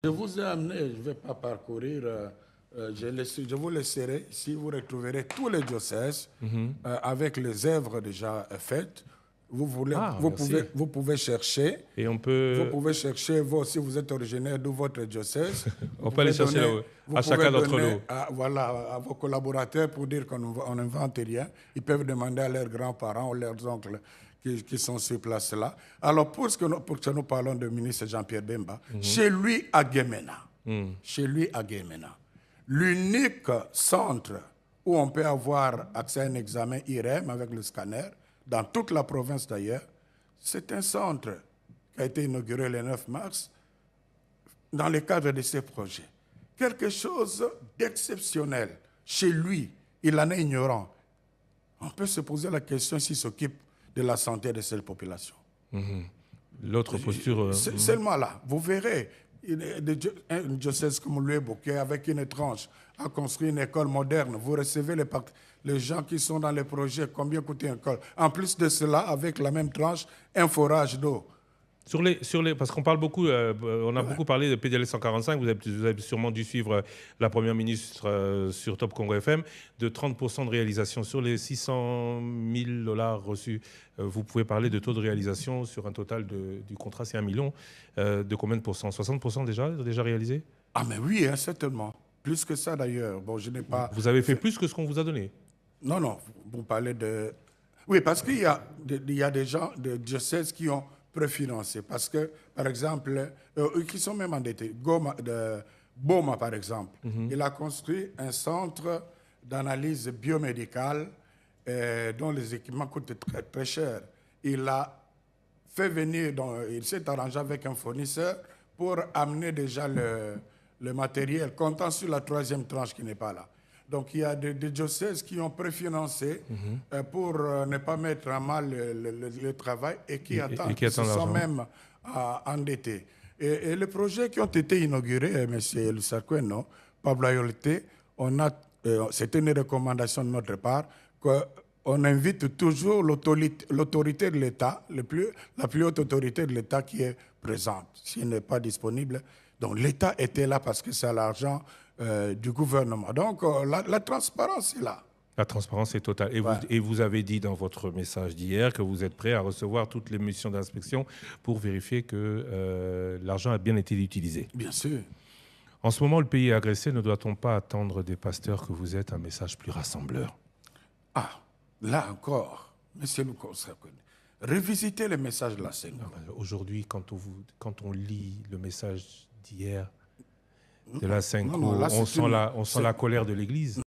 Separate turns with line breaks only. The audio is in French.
Je vous ai amené, je ne vais pas parcourir, je vous laisserai, si vous retrouverez tous les diocèses avec les œuvres déjà faites.
Ah, merci.
Vous pouvez chercher.
Et on
Vous
peut,
pouvez chercher, vous, si vous êtes originaire de votre diocèse,
on peut aller chercher à chacun d'entre nous.
voilà, à vos collaborateurs pour dire qu'on n'invente rien. Ils peuvent demander à leurs grands-parents ou leurs oncles qui sont sur place là. Alors, pour que nous parlons du ministre Jean-Pierre Bemba, chez lui à Guémena, l'unique centre où on peut avoir accès à un examen IRM avec le scanner, dans toute la province d'ailleurs, c'est un centre qui a été inauguré le 9 mars dans le cadre de ces projets. Quelque chose d'exceptionnel. Chez lui, il en est ignorant. On peut se poser la question s'il s'occupe de la santé de cette population.
L'autre posture...
Seulement là, vous verrez, un diocèse comme lui Bouquet, avec une tranche, a construit une école moderne. Vous recevez les gens qui sont dans les projets, combien coûte une école. En plus de cela, avec la même tranche, un forage d'eau.
Parce qu'on parle beaucoup, on a beaucoup parlé de PDL 145, vous avez sûrement dû suivre la Première ministre sur Top Congo FM, de 30% de réalisation sur les 600 000 dollars reçus. Vous pouvez parler de taux de réalisation sur un total du contrat, c'est 1 million. De combien de pourcents? 60% déjà réalisé?
Ah mais oui, hein, certainement. Plus que ça d'ailleurs. Bon, je n'ai pas...
Vous avez fait plus que ce qu'on vous a donné?
Non, non, vous parlez de... Oui, parce qu'il y a des gens, des diocèses qui ont préfinancé. Parce que, par exemple, qui sont même endettés. Boma, par exemple, il a construit un centre d'analyse biomédicale dont les équipements coûtent très, très cher. Il a fait venir, il s'est arrangé avec un fournisseur pour amener déjà le matériel, comptant sur la troisième tranche qui n'est pas là. Donc, il y a des diocèses qui ont préfinancé pour ne pas mettre à mal le travail et qui attendent, qui se sont même endettés. Et les projets qui ont été inaugurés, M. Lusarqueno, Pablo Ayolite, c'était une recommandation de notre part, qu'on invite toujours l'autorité de l'État, la plus haute autorité de l'État qui est présente. S'il n'est pas disponible, donc l'État était là parce que c'est l'argent du gouvernement. Donc la transparence est là.
La transparence est totale. Et vous avez dit dans votre message d'hier que vous êtes prêt à recevoir toutes les missions d'inspection pour vérifier que l'argent a bien été utilisé.
Bien sûr.
En ce moment, le pays est agressé. Ne doit-on pas attendre des pasteurs que vous êtes un message plus rassembleur?
Ah, là encore, monsieur Lucas, revisitez le message de la scène.
Aujourd'hui, quand on lit le message d'hier, de la Synchro, on sent la colère de l'Église.